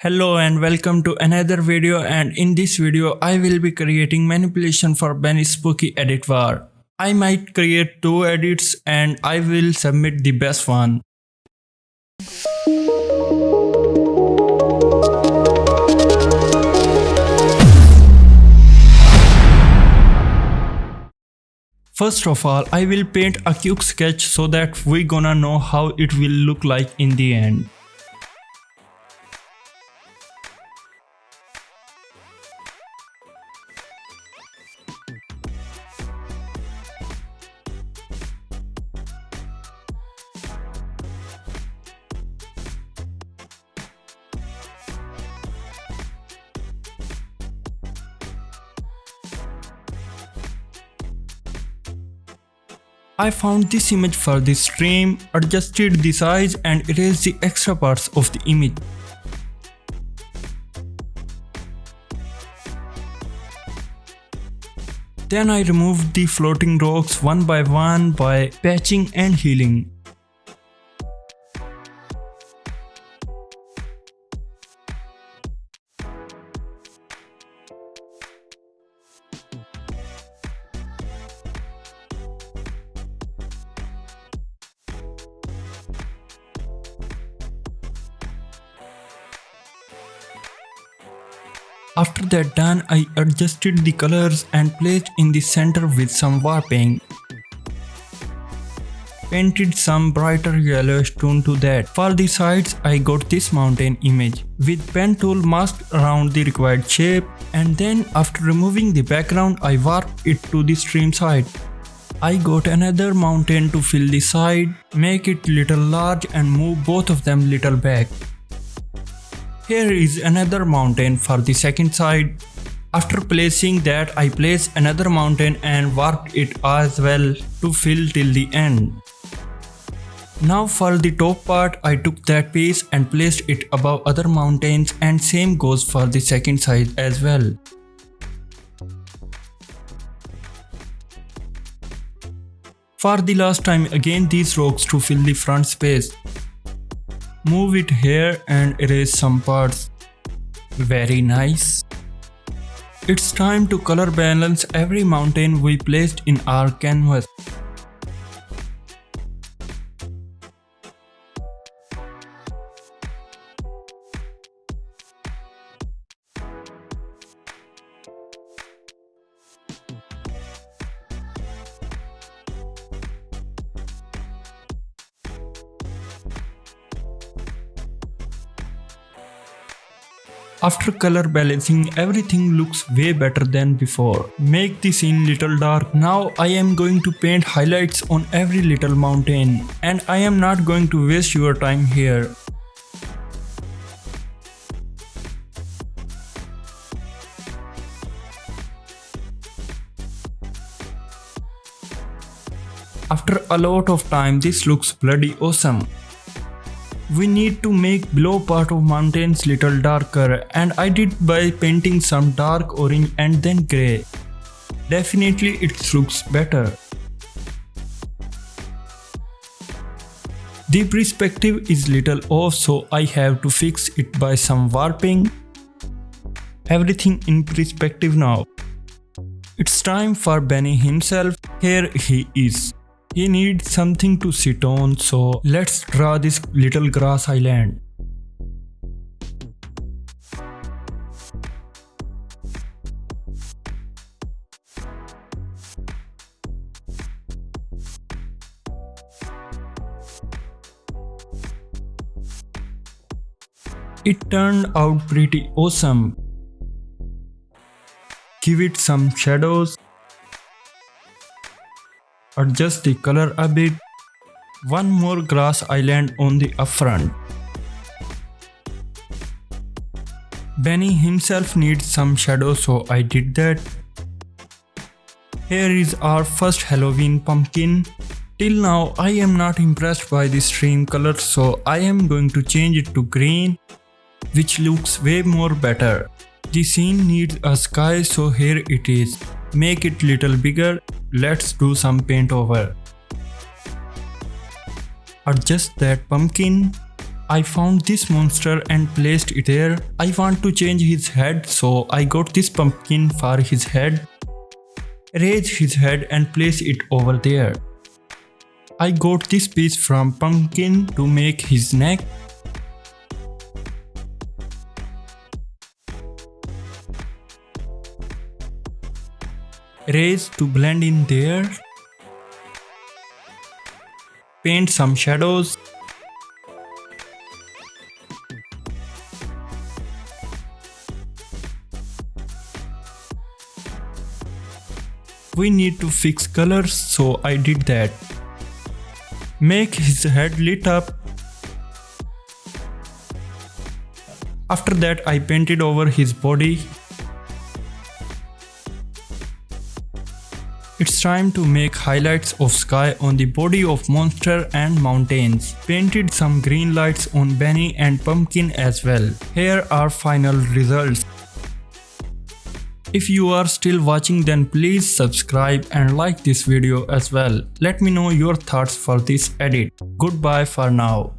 Hello and welcome to another video, and in this video I will be creating manipulation for Benny's spooky edit war. I might create 2 edits and I will submit the best one. First of all, I will paint a quick sketch so that we gonna know how it will look like in the end. I found this image for the stream, adjusted the size and erased the extra parts of the image. Then I removed the floating rocks one by one by patching and healing. After that done, I adjusted the colors and placed in the center with some warping. Painted some brighter yellowish tone to that. For the sides, I got this mountain image with pen tool masked around the required shape, and then after removing the background, I warped it to the stream side. I got another mountain to fill the side, make it little large and move both of them little back. Here is another mountain for the second side. After placing that, I placed another mountain and warped it as well to fill till the end. Now for the top part, I took that piece and placed it above other mountains, and same goes for the second side as well. For the last time, again these rocks to fill the front space. Move it here and erase some parts. Very nice. It's time to color balance every mountain we placed in our canvas. After color balancing, everything looks way better than before. Make the scene little dark. Now I am going to paint highlights on every little mountain, and I am not going to waste your time here. After a lot of time, this looks bloody awesome. We need to make below part of mountains little darker, and I did by painting some dark orange and then grey. Definitely it looks better. The perspective is little off, so I have to fix it by some warping. Everything in perspective now. It's time for Benny himself. Here he is. He needs something to sit on, so let's draw this little grass island. It turned out pretty awesome. Give it some shadows. Adjust the color a bit. One more grass island on the upfront. Benny himself needs some shadow, so I did that. Here is our first Halloween pumpkin. Till now I am not impressed by the stream color, so I am going to change it to green, which looks way more better. The scene needs a sky, so here it is. Make it little bigger. Let's do some paint over. Adjust that pumpkin. I found this monster and placed it there. I want to change his head, so I got this pumpkin for his head. Raise his head and place it over there. I got this piece from pumpkin to make his neck. Raise to blend in there. Paint some shadows. We need to fix colors, so I did that. Make his head lit up. After that I painted over his body. It's time to make highlights of sky on the body of monster and mountains. Painted some green lights on Benny and pumpkin as well. Here are final results. If you are still watching, then please subscribe and like this video as well. Let me know your thoughts for this edit. Goodbye for now.